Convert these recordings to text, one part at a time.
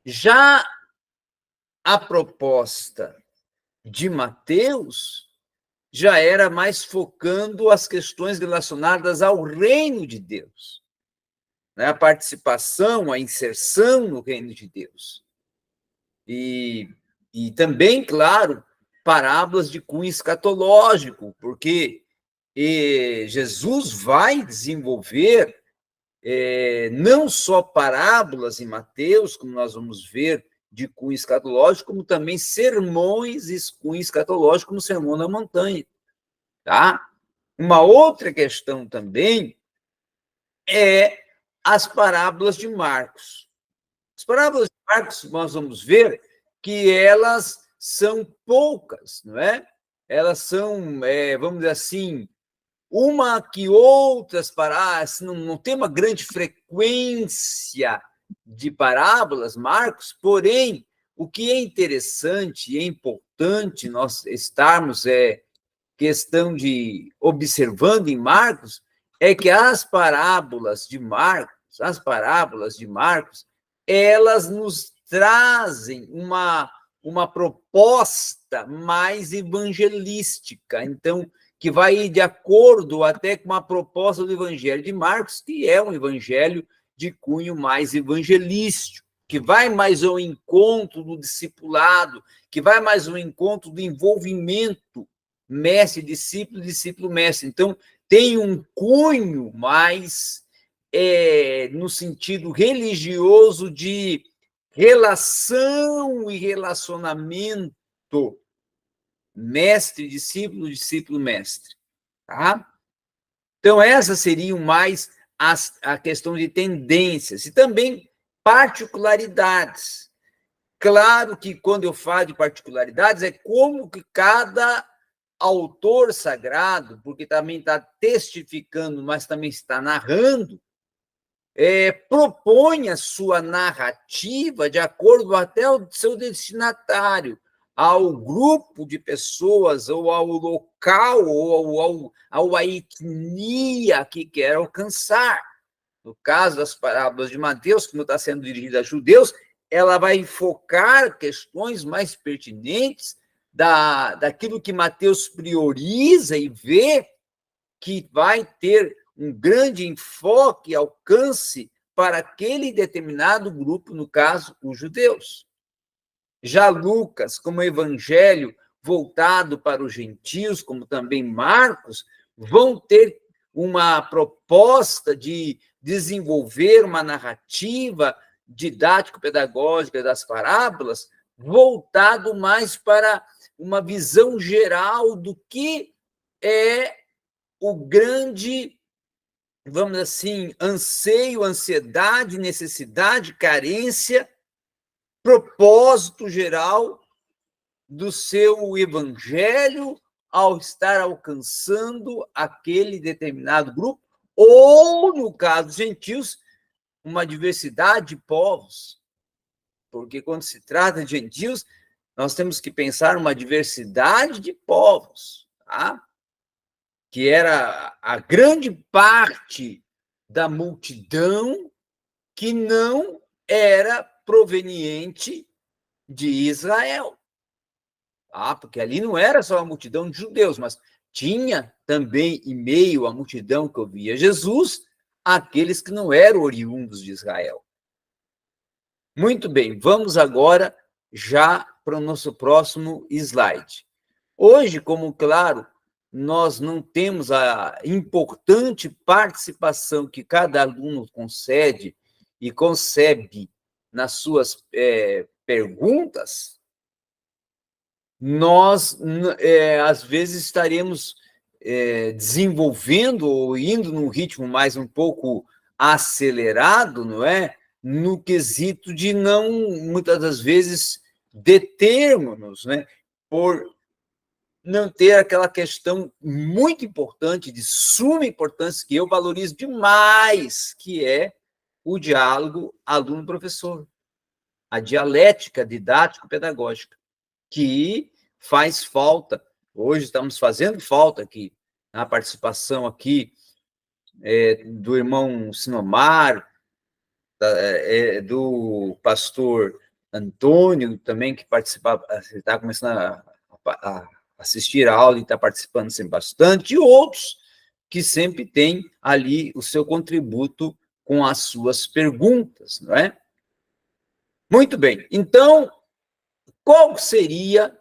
Já a proposta de Mateus já era mais focando as questões relacionadas ao reino de Deus, né? A participação, a inserção no reino de Deus. E também, claro, parábolas de cunho escatológico, porque Jesus vai desenvolver não só parábolas em Mateus, como nós vamos ver, de cunho escatológico, como também sermões de cunho escatológico, como o Sermão da Montanha. Tá? Uma outra questão também é as parábolas de Marcos. As parábolas de Marcos, nós vamos ver que elas são poucas, não é? Elas são, vamos dizer assim, uma que outras parábolas, não tem uma grande frequência de parábolas, Marcos, porém, o que é interessante e é importante nós estarmos questão de observando em Marcos, é que as parábolas de Marcos, elas nos trazem uma proposta mais evangelística, então, que vai de acordo até com a proposta do Evangelho de Marcos, que é um evangelho de cunho mais evangelístico, que vai mais ao encontro do discipulado, que vai mais ao encontro do envolvimento mestre-discípulo, discípulo-mestre. Então, tem um cunho mais no sentido religioso de relação e relacionamento mestre-discípulo, discípulo-mestre. Tá? Então, essas seriam mais a questão de tendências e também particularidades. Claro que quando eu falo de particularidades, é como que cada autor sagrado, porque também está testificando, mas também está narrando, propõe a sua narrativa de acordo até ao seu destinatário, ao grupo de pessoas, ou ao local, ou à etnia que quer alcançar. No caso das parábolas de Mateus, como está sendo dirigida a judeus, ela vai focar questões mais pertinentes daquilo que Mateus prioriza e vê que vai ter um grande enfoque e alcance para aquele determinado grupo, no caso, os judeus. Já Lucas, como evangelho voltado para os gentios, como também Marcos, vão ter uma proposta de desenvolver uma narrativa didático-pedagógica das parábolas, voltado mais para uma visão geral do que é o grande, vamos assim, anseio, ansiedade, necessidade, carência, propósito geral do seu evangelho ao estar alcançando aquele determinado grupo, ou, no caso dos gentios, uma diversidade de povos. Porque quando se trata de gentios, nós temos que pensar uma diversidade de povos, tá? Que era a grande parte da multidão que não era proveniente de Israel. Porque ali não era só a multidão de judeus, mas tinha também, em meio à multidão que ouvia Jesus, aqueles que não eram oriundos de Israel. Muito bem, vamos agora já para o nosso próximo slide. Hoje, como claro, nós não temos a importante participação que cada aluno concede e concebe nas suas perguntas, nós, às vezes, estaremos desenvolvendo ou indo num ritmo mais um pouco acelerado, não é? No quesito de não, muitas das vezes, determos-nos, né? Por não ter aquela questão muito importante, de suma importância, que eu valorizo demais, que é o diálogo aluno-professor, a dialética didático-pedagógica, que faz falta. Hoje estamos fazendo falta aqui, na participação aqui do irmão Sinomar, do pastor Antônio também, que participava, está começando a assistir a aula e está participando sempre bastante, e outros que sempre têm ali o seu contributo com as suas perguntas, não é? Muito bem, então, qual seria,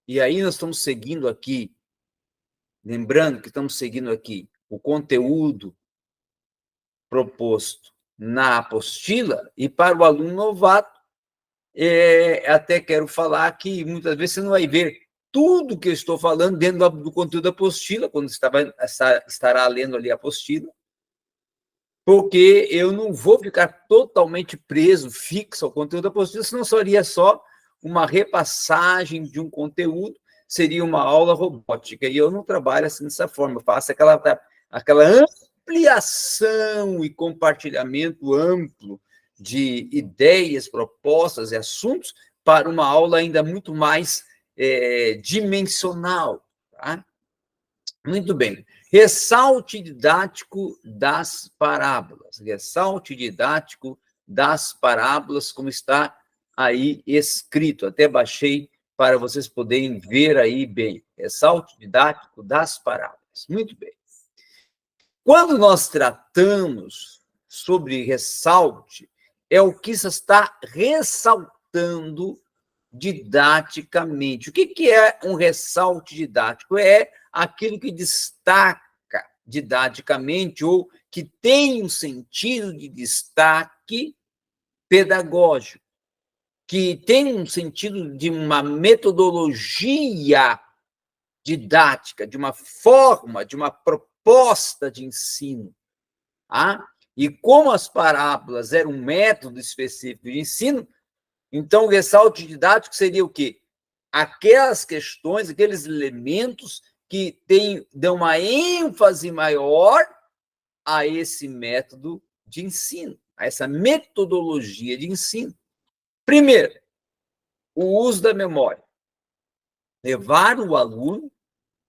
e aí nós estamos seguindo aqui, lembrando que estamos seguindo aqui o conteúdo proposto na apostila, e para o aluno novato, até quero falar que muitas vezes você não vai ver tudo que eu estou falando dentro do conteúdo da apostila, quando estará lendo ali a apostila, porque eu não vou ficar totalmente preso, fixo ao conteúdo da apostila, senão seria só uma repassagem de um conteúdo, seria uma aula robótica, e eu não trabalho assim dessa forma, eu faço aquela ampliação e compartilhamento amplo de ideias, propostas e assuntos para uma aula ainda muito mais dimensional. Tá? Muito bem. Ressalte didático das parábolas. Ressalte didático das parábolas, como está aí escrito. Até baixei para vocês poderem ver aí bem. Ressalte didático das parábolas. Muito bem. Quando nós tratamos sobre ressalte, é o que está ressaltando didaticamente. O que é um ressalte didático? É aquilo que destaca didaticamente ou que tem um sentido de destaque pedagógico, que tem um sentido de uma metodologia didática, de uma forma, de uma proposta de ensino. Tá? E como as parábolas eram um método específico de ensino, então o ressalte didático seria o quê? Aquelas questões, aqueles elementos que dão uma ênfase maior a esse método de ensino, a essa metodologia de ensino. Primeiro, o uso da memória. Levar o aluno,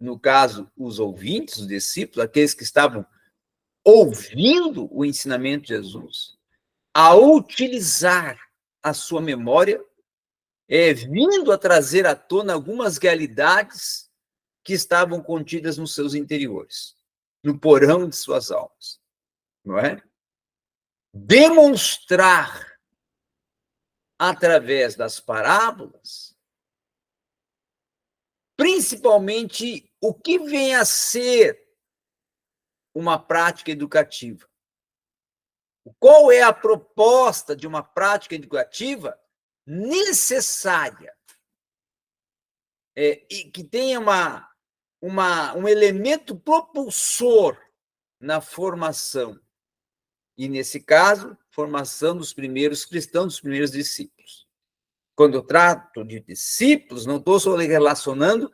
no caso, os ouvintes, os discípulos, aqueles que estavam ouvindo o ensinamento de Jesus, a utilizar a sua memória, vindo a trazer à tona algumas realidades que estavam contidas nos seus interiores, no porão de suas almas, não é? Demonstrar, através das parábolas, principalmente o que vem a ser uma prática educativa. Qual é a proposta de uma prática educativa necessária e que tenha um elemento propulsor na formação. E, nesse caso, formação dos primeiros cristãos, dos primeiros discípulos. Quando eu trato de discípulos, não estou só relacionando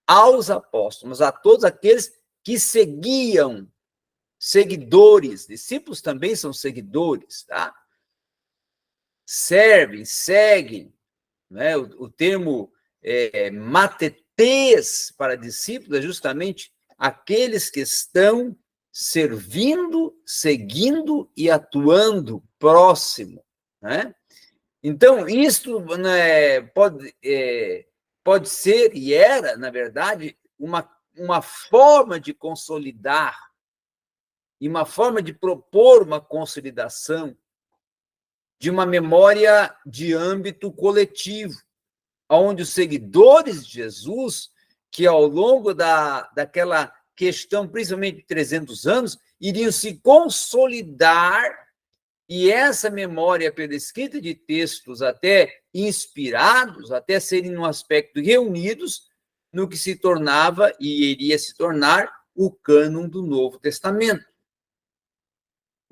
aos apóstolos, mas a todos aqueles que seguiam, seguidores. Discípulos também são seguidores, tá? Servem, seguem. Né? O termo matetes para discípulos é justamente aqueles que estão servindo, seguindo e atuando próximo. Né? Então, isso né, pode ser, e era, na verdade, uma forma de consolidar e uma forma de propor uma consolidação de uma memória de âmbito coletivo, onde os seguidores de Jesus, que ao longo daquela questão, principalmente de 300 anos, iriam se consolidar, e essa memória pela escrita de textos até inspirados, até serem num aspecto reunidos, no que se tornava e iria se tornar o cânon do Novo Testamento.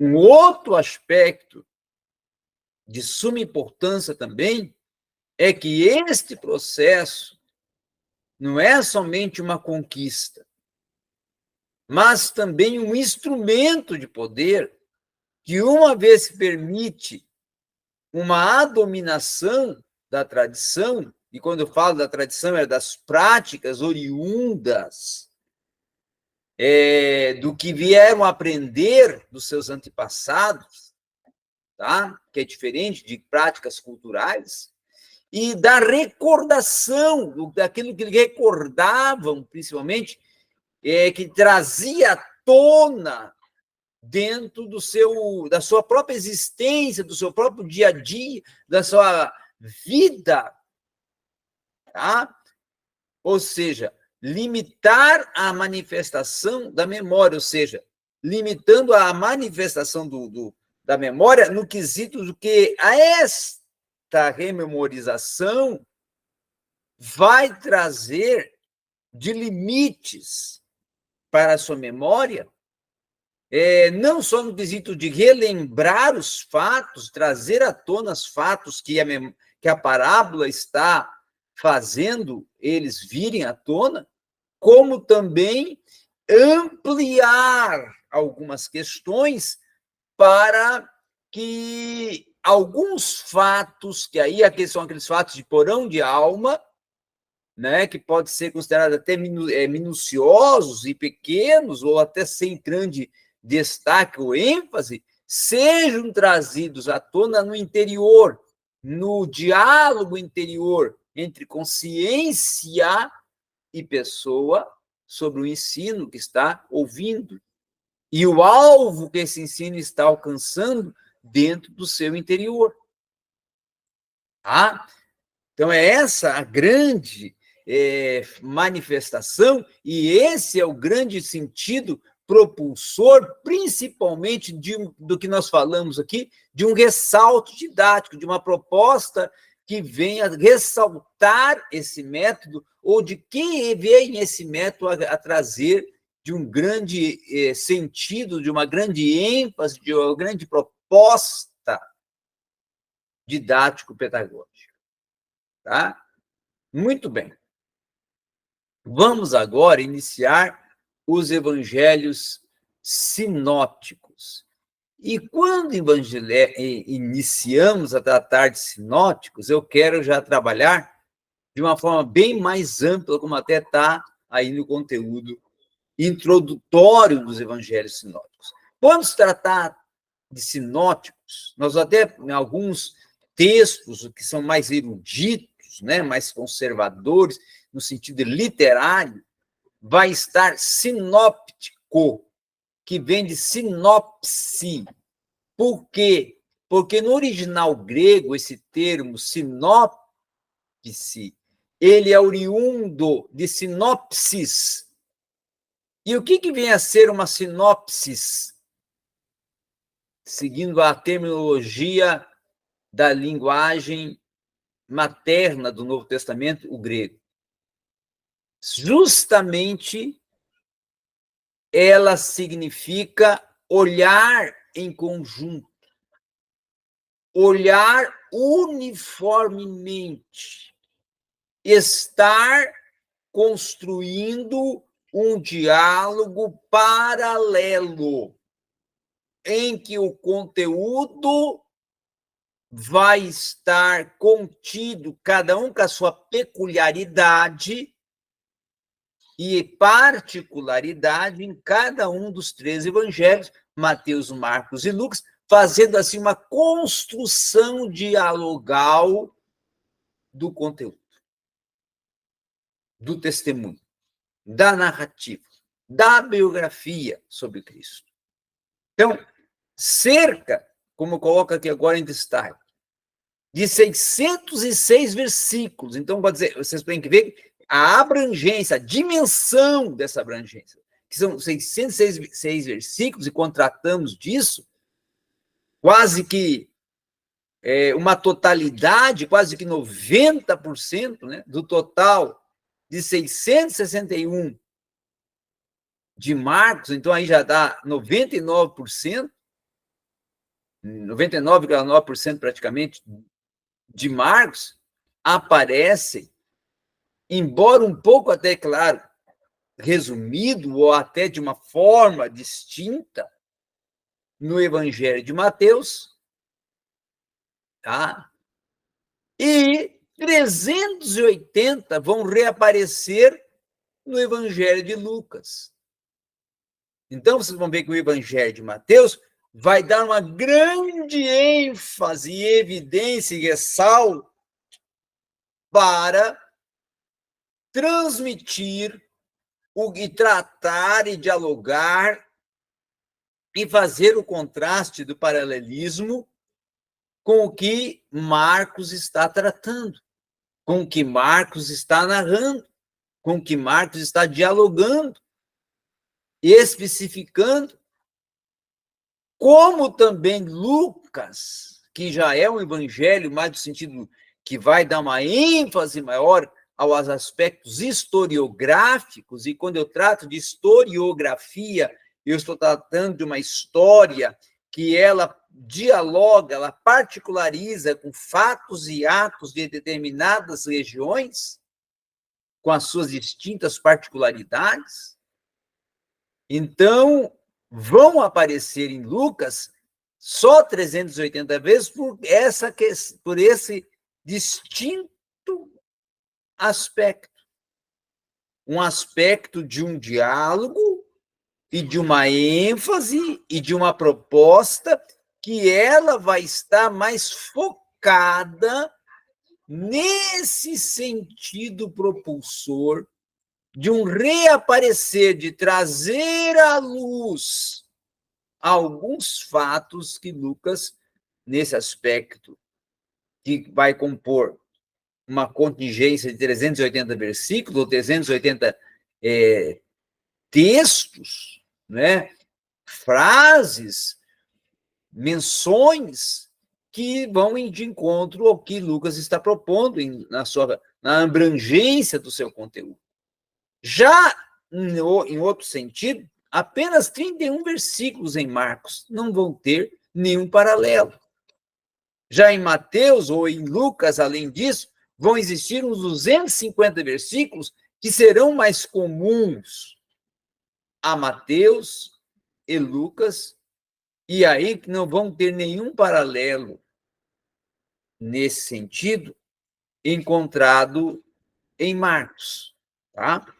Um outro aspecto de suma importância também é que este processo não é somente uma conquista, mas também um instrumento de poder que, uma vez que permite uma dominação da tradição, e quando eu falo da tradição é das práticas oriundas do que vieram aprender dos seus antepassados, tá? Que é diferente de práticas culturais. e da recordação, daquilo que recordavam, principalmente, que trazia à tona dentro da sua própria existência, do seu próprio dia a dia, da sua vida, tá? Ou seja, limitar a manifestação da memória, ou seja, limitando a manifestação da memória no quesito do que esta rememorização vai trazer de limites para a sua memória, não só no quesito de relembrar os fatos, trazer à tona os fatos que a parábola está fazendo eles virem à tona, como também ampliar algumas questões para que alguns fatos, que aí são aqueles fatos de porão de alma, né, que pode ser considerados até minuciosos e pequenos, ou até sem grande destaque ou ênfase, sejam trazidos à tona no interior, no diálogo interior entre consciência e pessoa sobre o ensino que está ouvindo e o alvo que esse ensino está alcançando dentro do seu interior. Tá? Então, é essa a grande manifestação, e esse é o grande sentido propulsor, principalmente do que nós falamos aqui, de um ressalto didático, de uma proposta que venha ressaltar esse método, ou de que vem esse método a trazer de um grande sentido, de uma grande ênfase, de uma grande proposta didático-pedagógica. Tá? Muito bem. Vamos agora iniciar os evangelhos sinóticos. E quando iniciamos a tratar de sinóticos, eu quero já trabalhar de uma forma bem mais ampla, como até está aí no conteúdo introdutório dos evangelhos sinóticos. Quando se tratar de sinóticos, nós até, em alguns textos que são mais eruditos, né, mais conservadores, no sentido literário, vai estar sinóptico, que vem de sinopse. Por quê? Porque no original grego, esse termo sinopse, ele é oriundo de sinopsis. E o que vem a ser uma sinopsis? Seguindo a terminologia da linguagem materna do Novo Testamento, o grego. Justamente ela significa olhar em conjunto, olhar uniformemente, estar construindo um diálogo paralelo, em que o conteúdo vai estar contido, cada um com a sua peculiaridade e particularidade em cada um dos 3 evangelhos, Mateus, Marcos e Lucas, fazendo assim uma construção dialogal do conteúdo, do testemunho, da narrativa, da biografia sobre Cristo. Então, cerca, como coloca aqui agora em destaque, de 606 versículos. Então, pode dizer, vocês têm que ver a abrangência, a dimensão dessa abrangência, que são 606 versículos, e quando tratamos disso, quase que uma totalidade, quase que 90%, né, do total de 661 de Marcos, então aí já dá 99%, 99,9% praticamente de Marcos, aparecem, embora um pouco até, claro, resumido ou até de uma forma distinta, no Evangelho de Mateus, tá? E 380 vão reaparecer no Evangelho de Lucas. Então, vocês vão ver que o Evangelho de Mateus vai dar uma grande ênfase, evidência e ressalto para transmitir e tratar e dialogar e fazer o contraste do paralelismo com o que Marcos está tratando, com o que Marcos está narrando, com o que Marcos está dialogando, especificando, como também Lucas, que já é um evangelho mais no sentido que vai dar uma ênfase maior aos aspectos historiográficos, e quando eu trato de historiografia, eu estou tratando de uma história que ela dialoga, ela particulariza com fatos e atos de determinadas regiões, com as suas distintas particularidades. Então, vão aparecer em Lucas só 380 vezes por esse distinto aspecto. Um aspecto de um diálogo e de uma ênfase e de uma proposta que ela vai estar mais focada nesse sentido propulsor de um reaparecer, de trazer à luz alguns fatos que Lucas, nesse aspecto, que vai compor uma contingência de 380 versículos, ou 380 textos, né? Frases, menções que vão de encontro ao que Lucas está propondo na abrangência do seu conteúdo. Já em outro sentido, apenas 31 versículos em Marcos não vão ter nenhum paralelo. Já em Mateus ou em Lucas, além disso, vão existir uns 250 versículos que serão mais comuns a Mateus e Lucas, e aí que não vão ter nenhum paralelo nesse sentido encontrado em Marcos, tá?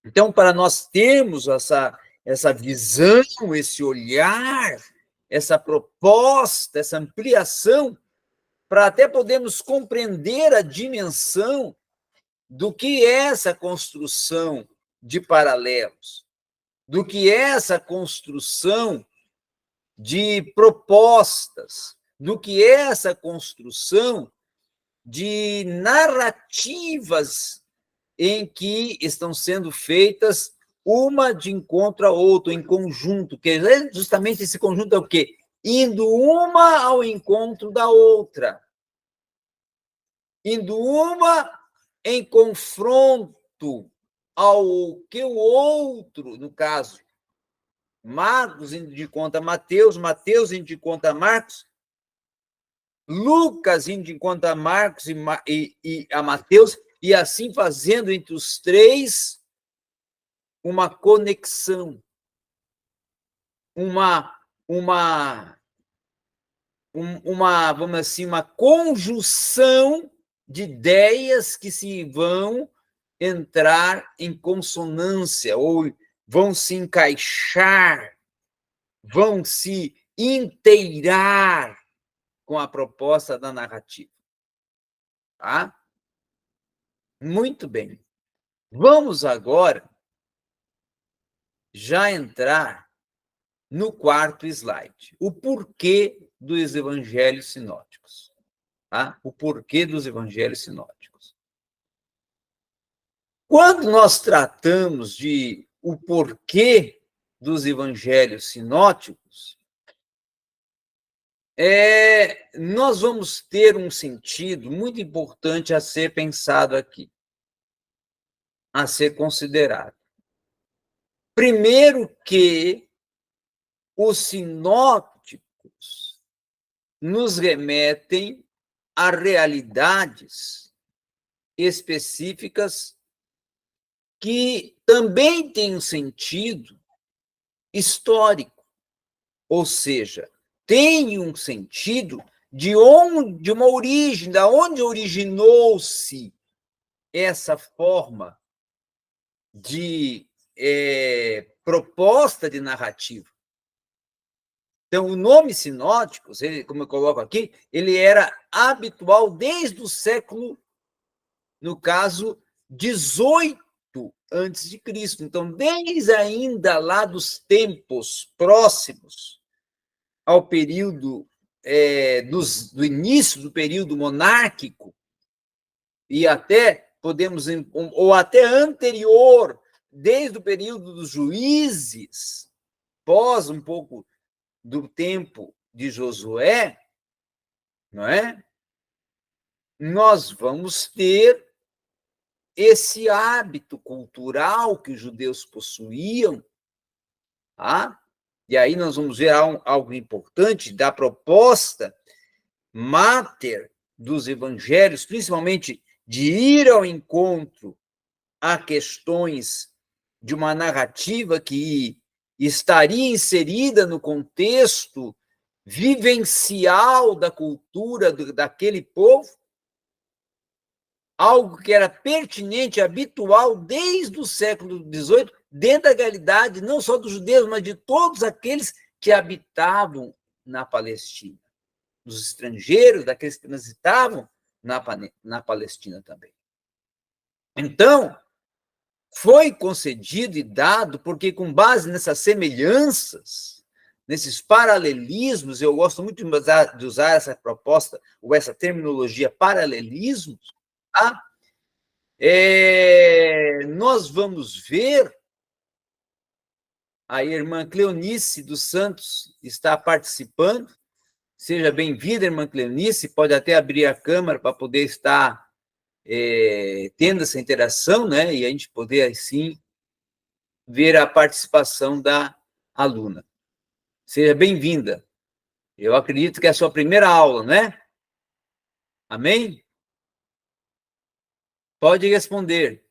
Então, para nós termos essa visão, esse olhar, essa proposta, essa ampliação, para até podermos compreender a dimensão do que é essa construção de paralelos, do que é essa construção de propostas, do que é essa construção de narrativas em que estão sendo feitas uma de encontro a outra, em conjunto, que é justamente esse conjunto é o quê? Indo uma ao encontro da outra, indo uma em confronto ao que o outro, no caso, Marcos indo de conta a Mateus, Mateus indo de conta a Marcos, Lucas indo de conta a Marcos e a Mateus, e assim fazendo entre os três uma conexão, vamos assim, uma conjunção de ideias que se vão entrar em consonância ou vão se encaixar, vão se inteirar com a proposta da narrativa. Tá? Muito bem. Vamos agora já entrar no quarto slide. O porquê dos evangelhos sinóticos. Tá? O porquê dos evangelhos sinóticos. Quando nós tratamos de o porquê dos evangelhos sinóticos, nós vamos ter um sentido muito importante a ser pensado aqui, a ser considerado. Primeiro que os sinóticos nos remetem a realidades específicas que também têm um sentido histórico, ou seja, tem um sentido de uma origem, da onde originou-se essa forma de proposta de narrativa. Então, o nome sinóticos, como eu coloco aqui, ele era habitual desde o século no caso, 18 antes de Cristo. Então, desde ainda lá dos tempos próximos ao período do início do período monárquico, e até podemos, ou até anterior, desde o período dos juízes, pós um pouco do tempo de Josué, não é? Nós vamos ter esse hábito cultural que os judeus possuíam, tá? E aí nós vamos ver algo importante da proposta máter dos evangelhos, principalmente de ir ao encontro a questões de uma narrativa que estaria inserida no contexto vivencial da cultura daquele povo, algo que era pertinente, habitual desde o século XVIII, dentro da realidade não só dos judeus, mas de todos aqueles que habitavam na Palestina, dos estrangeiros, daqueles que transitavam na Palestina também. Então, foi concedido e dado, porque com base nessas semelhanças, nesses paralelismos, eu gosto muito de usar essa proposta, ou essa terminologia, paralelismos, tá? Nós vamos ver, a irmã Cleonice dos Santos está participando. Seja bem-vinda, irmã Cleonice, pode até abrir a câmera para poder estar tendo essa interação, né? E a gente poder, assim, ver a participação da aluna. Seja bem-vinda. Eu acredito que é a sua primeira aula, né? Amém? Pode responder.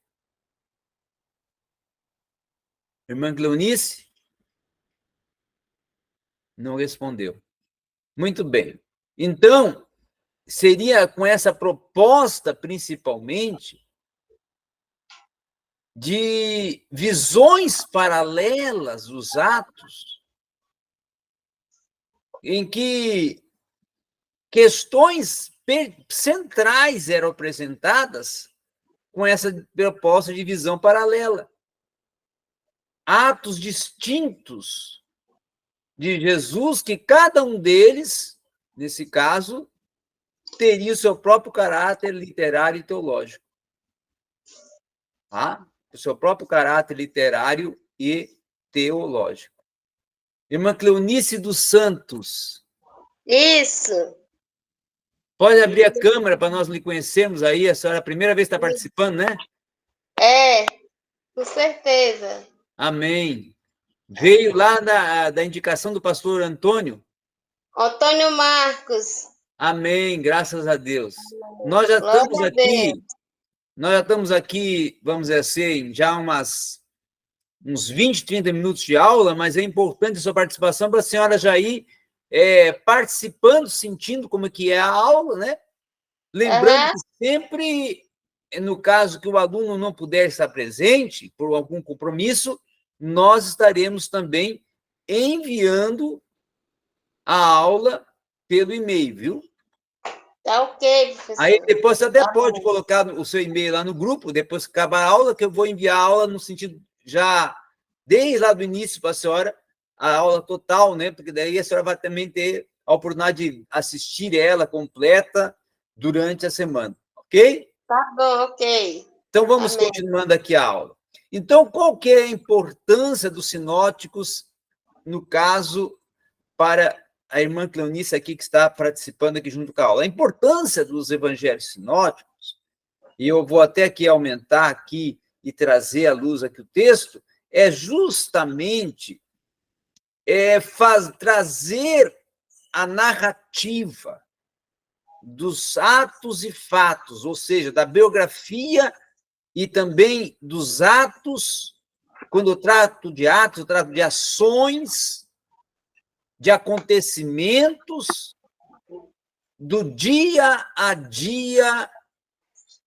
Irmã Cleonice? Não respondeu. Muito bem. Então, seria com essa proposta, principalmente, de visões paralelas dos atos, em que questões centrais eram apresentadas com essa proposta de visão paralela. Atos distintos de Jesus, que cada um deles, nesse caso, teria o seu próprio caráter literário e teológico. Tá? O seu próprio caráter literário e teológico. Irmã Cleonice dos Santos. Isso. Pode abrir a câmera para nós lhe conhecermos aí. A senhora é a primeira vez que está participando, né? Com certeza. Amém. Veio lá da indicação do pastor Antônio? Antônio Marcos. Amém, graças a Deus. Nós já estamos aqui, vamos dizer assim, já uns 20, 30 minutos de aula, mas é importante a sua participação para a senhora já ir participando, sentindo como que é a aula, né? Lembrando que sempre, no caso que o aluno não puder estar presente, por algum compromisso, nós estaremos também enviando a aula pelo e-mail, viu? Tá ok, professor. Aí depois você até pode colocar o seu e-mail lá no grupo, depois que acabar a aula, que eu vou enviar a aula no sentido já, desde lá do início para a senhora, a aula total, né? Porque daí a senhora vai também ter a oportunidade de assistir ela completa durante a semana, ok? Tá bom, ok. Então, vamos continuando aqui a aula. Então, qual que é a importância dos sinóticos, no caso, para a irmã Cleonice aqui, que está participando aqui junto com a aula? A importância dos evangelhos sinóticos, e eu vou até aqui aumentar aqui e trazer à luz aqui o texto, é justamente trazer a narrativa dos atos e fatos, ou seja, da biografia e também dos atos. Quando eu trato de atos, eu trato de ações, de acontecimentos do dia a dia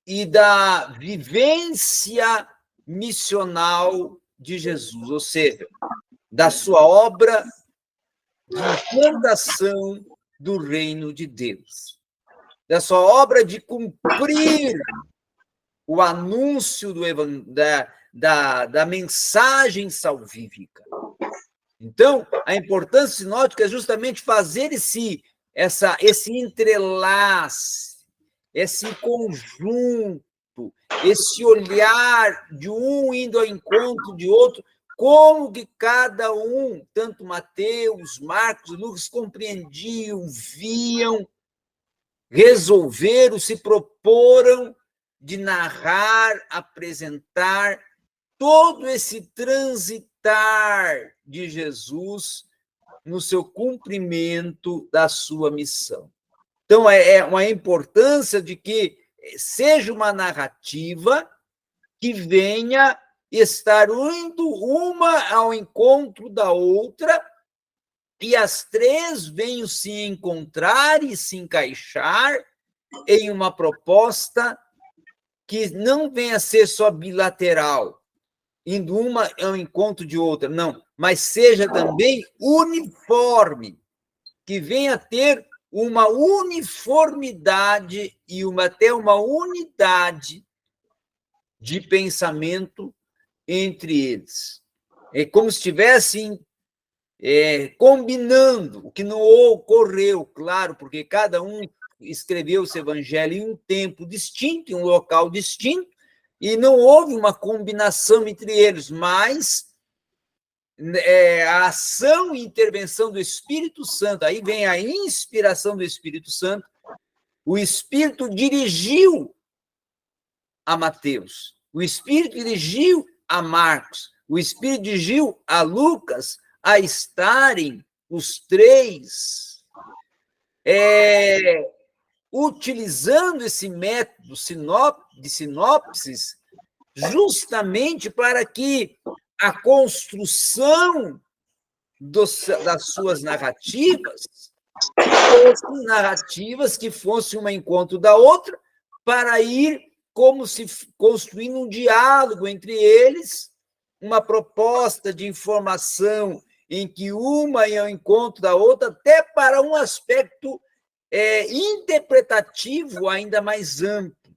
e da vivência missional de Jesus, ou seja, da sua obra de implantação do reino de Deus, da sua obra de cumprir o anúncio da mensagem salvífica. Então, a importância sinótica é justamente fazer esse entrelace, esse conjunto, esse olhar de um indo ao encontro de outro, como que cada um, tanto Mateus, Marcos e Lucas, compreendiam, viam, resolveram, se proporam de narrar, apresentar todo esse transitar de Jesus no seu cumprimento da sua missão. Então, é uma importância de que seja uma narrativa que venha estar indo uma ao encontro da outra e as três venham se encontrar e se encaixar em uma proposta que não venha a ser só bilateral, indo uma ao encontro de outra, não, mas seja também uniforme, que venha a ter uma uniformidade e até uma unidade de pensamento entre eles. É como se estivessem combinando, o que não ocorreu, claro, porque cada um escreveu esse evangelho em um tempo distinto, em um local distinto, e não houve uma combinação entre eles, mas a ação e intervenção do Espírito Santo, aí vem a inspiração do Espírito Santo, o Espírito dirigiu a Mateus, o Espírito dirigiu a Marcos, o Espírito dirigiu a Lucas a estarem os três utilizando esse método de sinopses justamente para que a construção das suas narrativas fossem narrativas que fossem um encontro da outra, para ir como se construindo um diálogo entre eles, uma proposta de informação em que uma ia ao encontro da outra, até para um aspecto interpretativo ainda mais amplo,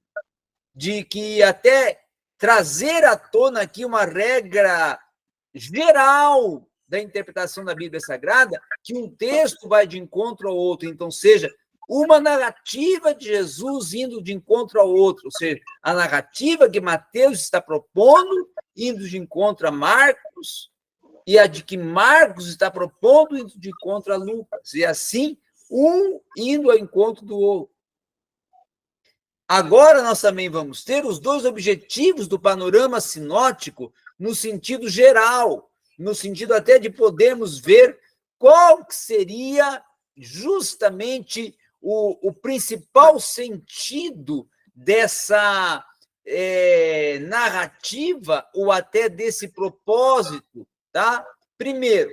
de que até trazer à tona aqui uma regra geral da interpretação da Bíblia Sagrada, que um texto vai de encontro ao outro, então seja uma narrativa de Jesus indo de encontro ao outro, ou seja, a narrativa que Mateus está propondo, indo de encontro a Marcos, e a de que Marcos está propondo, indo de encontro a Lucas, e assim, um indo ao encontro do outro. Agora nós também vamos ter os dois objetivos do panorama sinótico no sentido geral, no sentido até de podermos ver qual que seria justamente o principal sentido dessa narrativa ou até desse propósito, tá? Primeiro,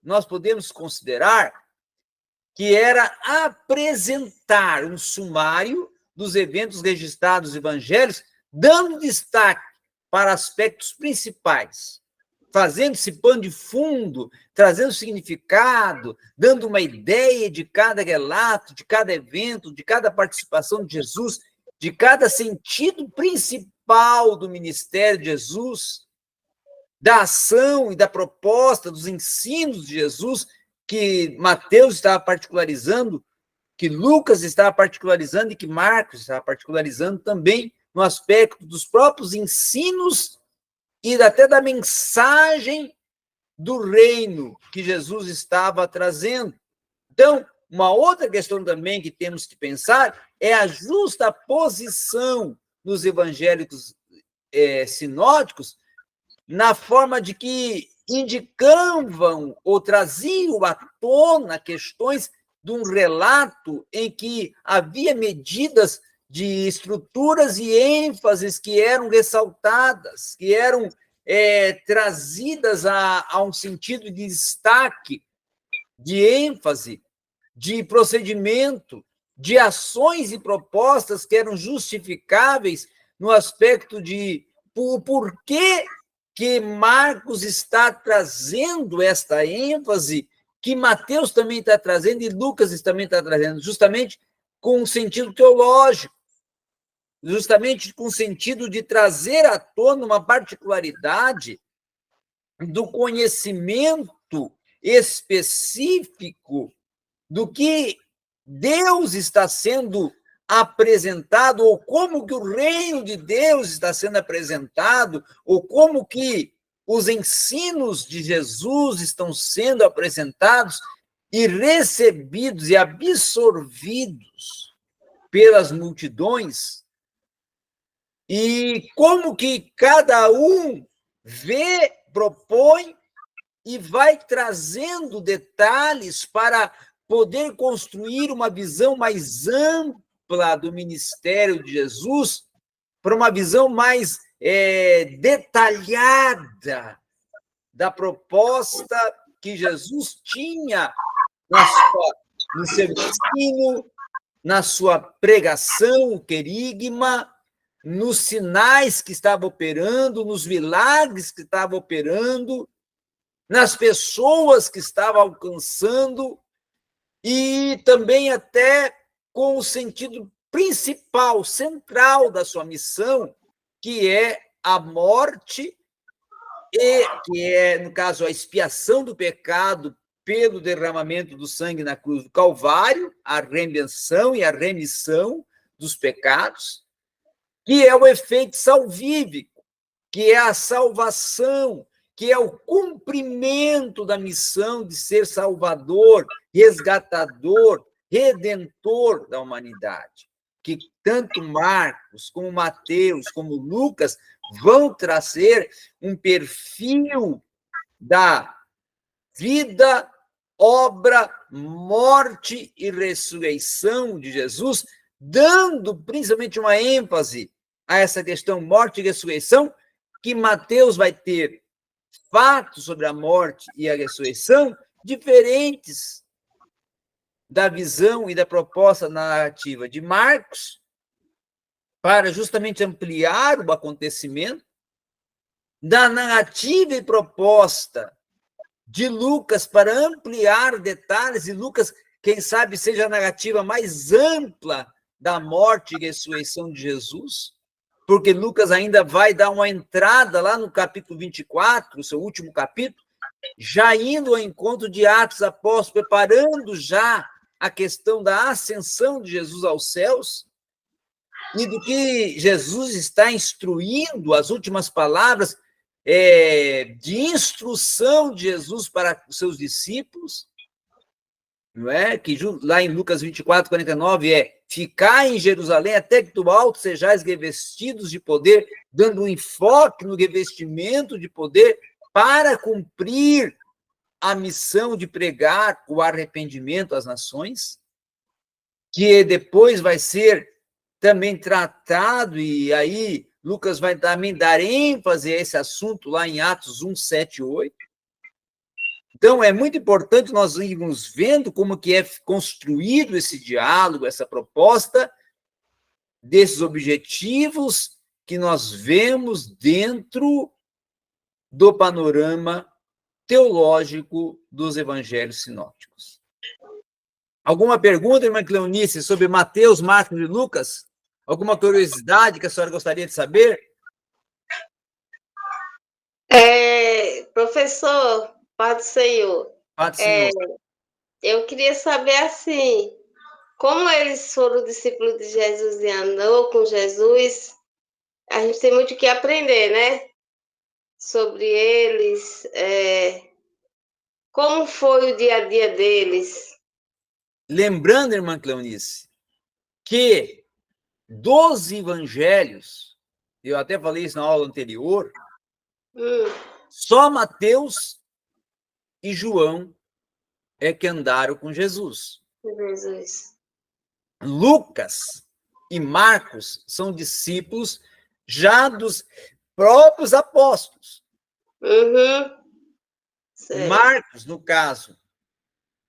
nós podemos considerar que era apresentar um sumário dos eventos registrados nos evangelhos, dando destaque para aspectos principais, fazendo esse pano de fundo, trazendo significado, dando uma ideia de cada relato, de cada evento, de cada participação de Jesus, de cada sentido principal do ministério de Jesus, da ação e da proposta, dos ensinos de Jesus, que Mateus estava particularizando, que Lucas estava particularizando e que Marcos estava particularizando também no aspecto dos próprios ensinos e até da mensagem do reino que Jesus estava trazendo. Então, uma outra questão também que temos que pensar é a justa posição dos evangélicos sinóticos na forma de que indicavam ou traziam à tona questões de um relato em que havia medidas de estruturas e ênfases que eram ressaltadas, que eram trazidas a um sentido de destaque, de ênfase, de procedimento, de ações e propostas que eram justificáveis no aspecto de por que Marcos está trazendo esta ênfase, que Mateus também está trazendo e Lucas também está trazendo, justamente com um sentido teológico. justamente com o sentido de trazer à tona uma particularidade do conhecimento específico do que Deus está sendo apresentado, ou como que o reino de Deus está sendo apresentado, ou como que os ensinos de Jesus estão sendo apresentados e recebidos e absorvidos pelas multidões, e como que cada um vê, propõe e vai trazendo detalhes para poder construir uma visão mais ampla do ministério de Jesus, para uma visão mais detalhada da proposta que Jesus tinha no seu ensino, na sua pregação, o querigma, nos sinais que estava operando, nos milagres que estava operando, nas pessoas que estava alcançando, e também até com o sentido principal, central da sua missão, que é a morte, e que é, no caso, a expiação do pecado pelo derramamento do sangue na cruz do Calvário, a redenção e a remissão dos pecados, que é o efeito salvífico, que é a salvação, que é o cumprimento da missão de ser salvador, resgatador, redentor da humanidade, que tanto Marcos, como Mateus, como Lucas vão trazer um perfil da vida, obra, morte e ressurreição de Jesus, dando principalmente uma ênfase a essa questão morte e ressurreição, que Mateus vai ter fatos sobre a morte e a ressurreição diferentes da visão e da proposta narrativa de Marcos, para justamente ampliar o acontecimento, da narrativa e proposta de Lucas para ampliar detalhes, e Lucas, quem sabe, seja a narrativa mais ampla da morte e ressurreição de Jesus, porque Lucas ainda vai dar uma entrada lá no capítulo 24, o seu último capítulo, já indo ao encontro de Atos Apóstolos, preparando já a questão da ascensão de Jesus aos céus, e do que Jesus está instruindo, as últimas palavras de instrução de Jesus para os seus discípulos, não é? Que lá em Lucas 24, 49 ficar em Jerusalém até que do alto sejais revestidos de poder, dando um enfoque no revestimento de poder para cumprir a missão de pregar o arrependimento às nações, que depois vai ser também tratado, e aí Lucas vai também dar ênfase a esse assunto lá em Atos 1, 7 e 8. Então, é muito importante nós irmos vendo como que é construído esse diálogo, essa proposta, desses objetivos que nós vemos dentro do panorama teológico dos evangelhos sinópticos. Alguma pergunta, irmã Cleonice, sobre Mateus, Marcos e Lucas? Alguma curiosidade que a senhora gostaria de saber? Professor, Pai do Senhor, Paz do Senhor. eu queria saber assim, como eles foram discípulos de Jesus e andou com Jesus, a gente tem muito o que aprender, né? Sobre eles, como foi o dia a dia deles? Lembrando, irmã Cleonice, que dos evangelhos, eu até falei isso na aula anterior, só Mateus e João é que andaram com Jesus. Jesus. Lucas e Marcos são discípulos já dos próprios apóstolos. Marcos, no caso,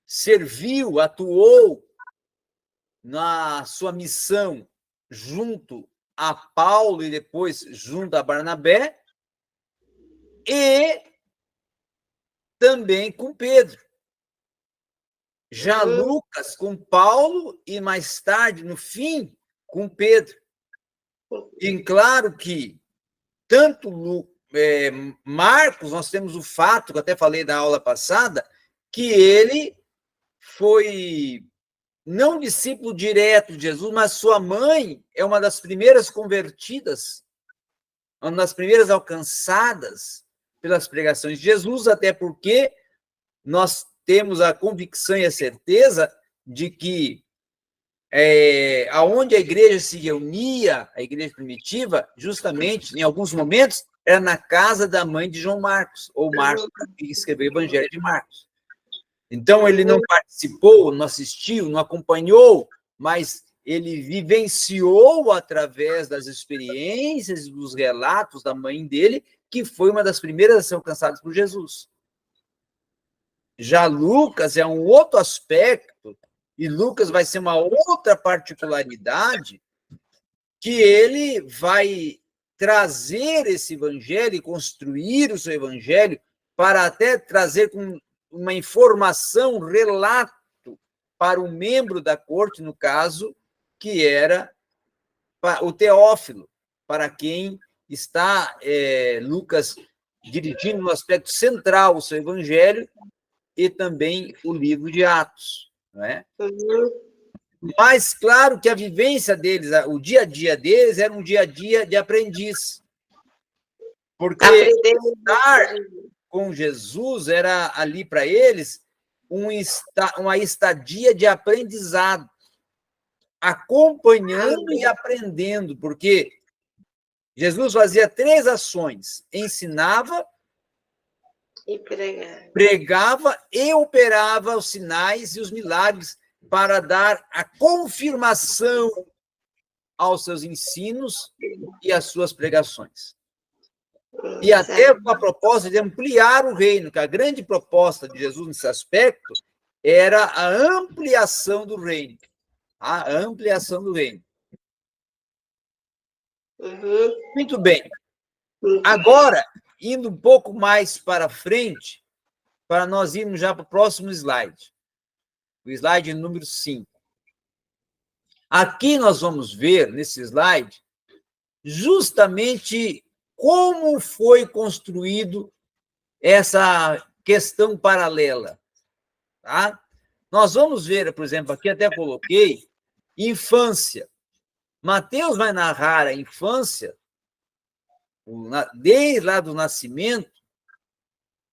serviu, atuou na sua missão junto a Paulo e depois junto a Barnabé, e também com Pedro. Já Lucas com Paulo e mais tarde, no fim, com Pedro. E claro que tanto Marcos, nós temos o fato, que eu até falei na aula passada, que ele foi não discípulo direto de Jesus, mas sua mãe é uma das primeiras convertidas, uma das primeiras alcançadas pelas pregações de Jesus, até porque nós temos a convicção e a certeza de que aonde a igreja se reunia, a igreja primitiva, justamente, em alguns momentos, era na casa da mãe de João Marcos, ou Marcos, que escreveu o Evangelho de Marcos. Então, ele não participou, não assistiu, não acompanhou, mas ele vivenciou através das experiências e dos relatos da mãe dele, que foi uma das primeiras a ser alcançadas por Jesus. Já Lucas é um outro aspecto, e Lucas vai ser uma outra particularidade, que ele vai trazer esse evangelho e construir o seu evangelho para até trazer com uma informação, um relato para um membro da corte, no caso, que era o Teófilo, para quem está Lucas dirigindo no aspecto central o seu evangelho e também o livro de Atos, não é? Mas, claro que a vivência deles, o dia a dia deles era um dia a dia de aprendiz. Porque estar com Jesus era ali para eles uma estadia de aprendizado, acompanhando e aprendendo, porque Jesus fazia 3 ações: ensinava, pregava e operava os sinais e os milagres para dar a confirmação aos seus ensinos e às suas pregações. E até com a proposta de ampliar o reino, que a grande proposta de Jesus nesse aspecto era a ampliação do reino. A ampliação do reino. Muito bem. Agora, indo um pouco mais para frente, para nós irmos já para o próximo slide. O slide número 5. Aqui nós vamos ver, nesse slide, justamente como foi construído essa questão paralela. Tá? Nós vamos ver, por exemplo, aqui até coloquei, infância. Mateus vai narrar a infância, desde lá do nascimento,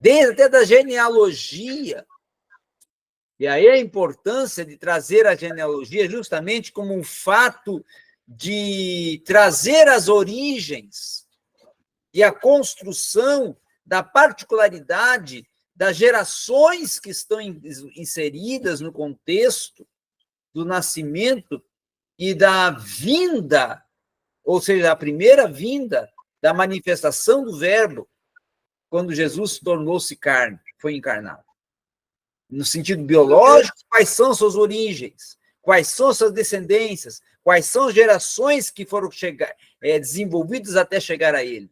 desde até da genealogia. E aí a importância de trazer a genealogia justamente como um fato de trazer as origens e a construção da particularidade das gerações que estão inseridas no contexto do nascimento e da vinda, ou seja, a primeira vinda da manifestação do Verbo, quando Jesus tornou-se carne, foi encarnado. No sentido biológico, quais são suas origens, quais são suas descendências, quais são as gerações que foram desenvolvidas até chegar a ele.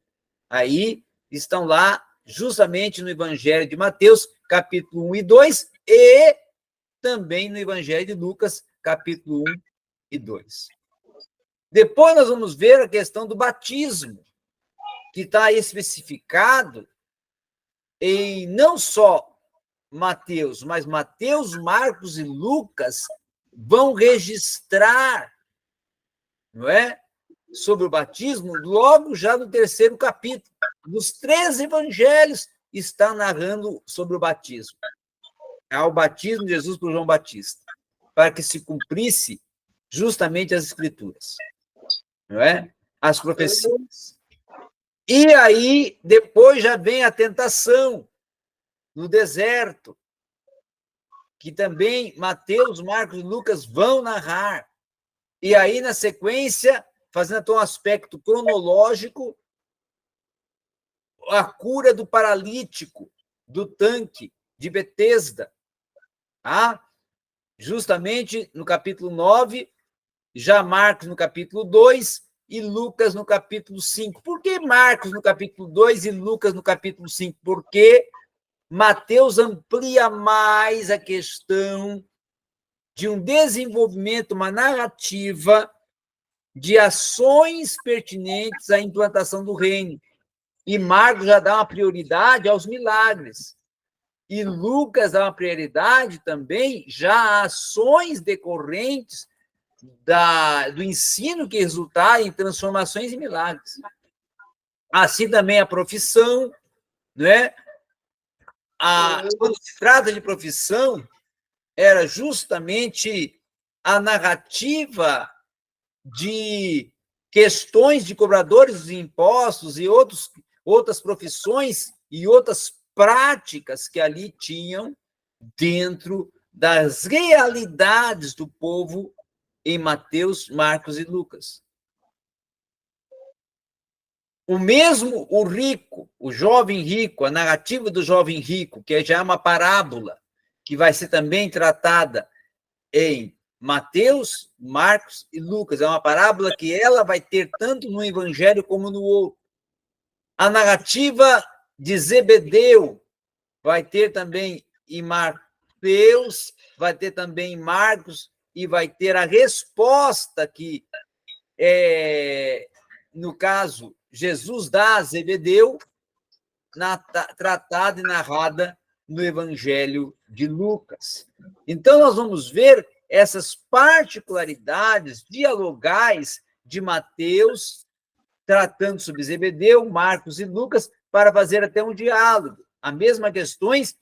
Aí estão lá, justamente no Evangelho de Mateus, capítulo 1 e 2, e também no Evangelho de Lucas, capítulo 1 e 2. Depois nós vamos ver a questão do batismo, que está especificado em não só Mateus, mas Mateus, Marcos e Lucas vão registrar, não é? Sobre o batismo, logo já no 3º capítulo. Nos 3 evangelhos está narrando sobre o batismo. O batismo de Jesus por João Batista, para que se cumprisse justamente as escrituras, não é? As profecias. E aí, depois já vem a tentação no deserto, que também Mateus, Marcos e Lucas vão narrar. E aí, na sequência, fazendo até um aspecto cronológico, a cura do paralítico do tanque de Betesda. Tá? Justamente no capítulo 9, já Marcos no capítulo 2 e Lucas no capítulo 5. Por que Marcos no capítulo 2 e Lucas no capítulo 5? Porque Mateus amplia mais a questão de um desenvolvimento, uma narrativa de ações pertinentes à implantação do reino. E Marcos já dá uma prioridade aos milagres. E Lucas dá uma prioridade também já a ações decorrentes do ensino que resultar em transformações e milagres. Assim também a profissão, né? Quando se trata de profissão, era justamente a narrativa de questões de cobradores de impostos e outras profissões e outras práticas que ali tinham dentro das realidades do povo em Mateus, Marcos e Lucas. O mesmo o rico, o jovem rico, a narrativa do jovem rico, que já é uma parábola, que vai ser também tratada em Mateus, Marcos e Lucas. É uma parábola que ela vai ter tanto no evangelho como no outro. A narrativa de Zebedeu vai ter também em Mateus, vai ter também em Marcos, e vai ter a resposta que, no caso, Jesus dá a Zebedeu, tratada e narrada no Evangelho de Lucas. Então, nós vamos ver essas particularidades dialogais de Mateus, tratando sobre Zebedeu, Marcos e Lucas, para fazer até um diálogo. As mesmas questões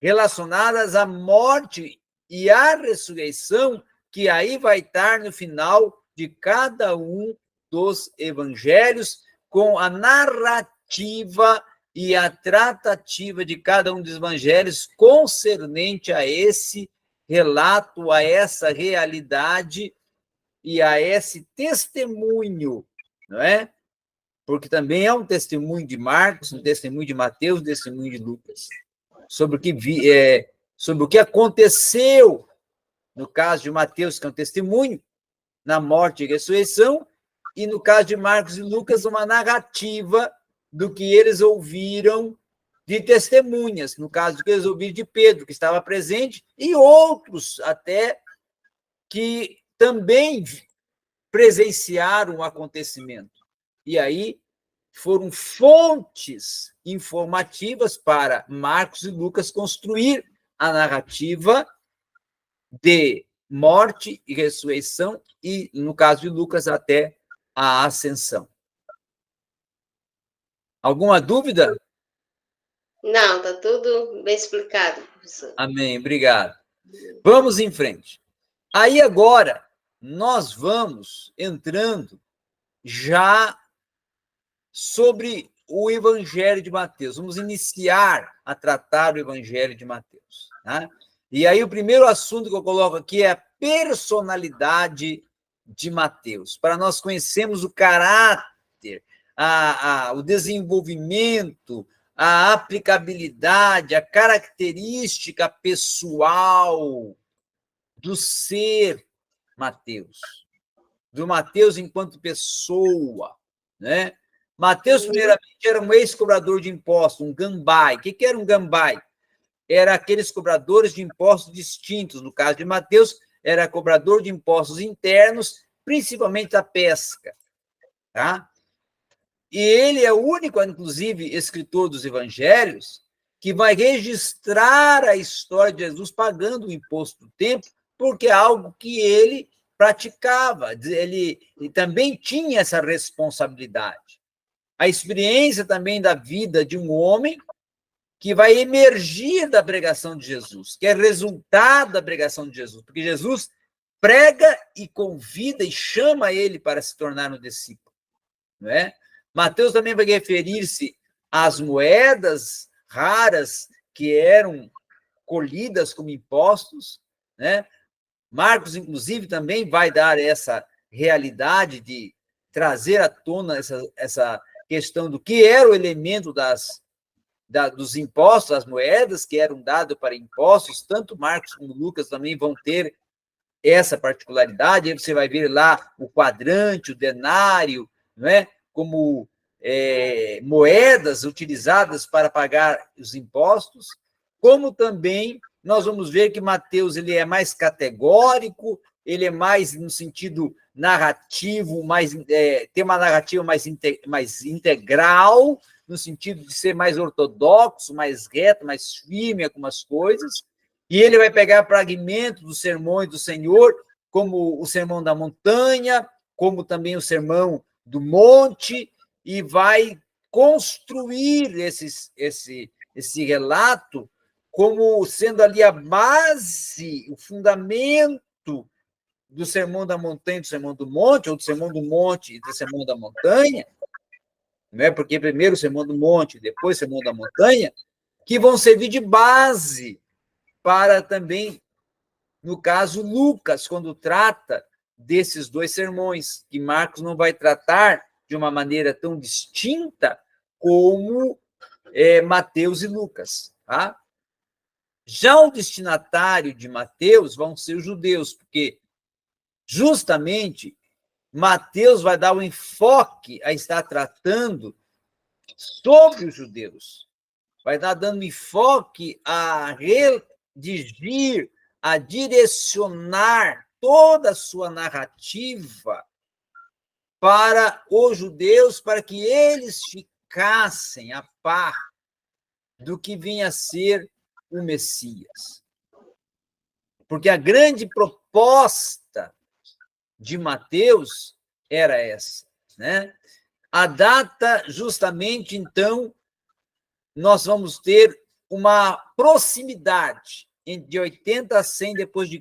relacionadas à morte e à ressurreição, que aí vai estar no final de cada um dos evangelhos, com a narrativa e a tratativa de cada um dos evangelhos concernente a esse relato, a essa realidade e a esse testemunho, não é? Porque também é um testemunho de Marcos, um testemunho de Mateus, um testemunho de Lucas, sobre o que aconteceu, no caso de Mateus, que é um testemunho, na morte e ressurreição, e no caso de Marcos e Lucas, uma narrativa do que eles ouviram de testemunhas, no caso do que eles ouviram de Pedro, que estava presente, e outros até que também presenciaram o acontecimento. E aí foram fontes informativas para Marcos e Lucas construir a narrativa de morte e ressurreição, e, no caso de Lucas, até a ascensão. Alguma dúvida? Não, está tudo bem explicado, professor. Amém, obrigado. Vamos em frente. Aí agora, nós vamos entrando já sobre o Evangelho de Mateus. Vamos iniciar a tratar o Evangelho de Mateus. Tá? E aí o primeiro assunto que eu coloco aqui é a personalidade de Mateus, para nós conhecermos o caráter, o desenvolvimento, a aplicabilidade, a característica pessoal do ser Mateus, do Mateus enquanto pessoa, né? Mateus, primeiramente, era um ex-cobrador de impostos, um gambai. O que era um gambai? Era aqueles cobradores de impostos distintos. No caso de Mateus, era cobrador de impostos internos, principalmente a pesca. Tá? E ele é o único, inclusive, escritor dos evangelhos, que vai registrar a história de Jesus pagando o imposto do templo, porque é algo que ele praticava. Ele também tinha essa responsabilidade. A experiência também da vida de um homem que vai emergir da pregação de Jesus, que é resultado da pregação de Jesus, porque Jesus prega e convida e chama ele para se tornar um discípulo, não é? Mateus também vai referir-se às moedas raras que eram colhidas como impostos, né? Marcos, inclusive, também vai dar essa realidade de trazer à tona essa questão do que era o elemento dos impostos, as moedas que eram dadas para impostos. Tanto Marcos como Lucas também vão ter essa particularidade. Aí você vai ver lá o quadrante, o denário, não é? Como moedas utilizadas para pagar os impostos, como também nós vamos ver que Mateus ele é mais categórico, ele é mais no sentido narrativo, tem uma narrativa mais integral, no sentido de ser mais ortodoxo, mais reto, mais firme em algumas coisas, e ele vai pegar fragmentos dos sermões do Senhor, como o Sermão da Montanha, como também o Sermão do Monte, e vai construir esse relato como sendo ali a base, o fundamento do Sermão da Montanha, do Sermão do Monte, ou do Sermão do Monte e do Sermão da Montanha, né? Porque primeiro o Sermão do Monte, depois o Sermão da Montanha, que vão servir de base para também, no caso, Lucas, quando trata desses dois sermões, que Marcos não vai tratar de uma maneira tão distinta como Mateus e Lucas. Tá? Já o destinatário de Mateus vão ser os judeus, porque justamente Mateus vai dar o enfoque a estar tratando sobre os judeus. Vai estar dando enfoque a redigir, a direcionar toda a sua narrativa para os judeus, para que eles ficassem a par do que vinha a ser o Messias. Porque a grande proposta de Mateus era essa, né? A data, justamente, então, nós vamos ter uma proximidade de 80 a 100 depois de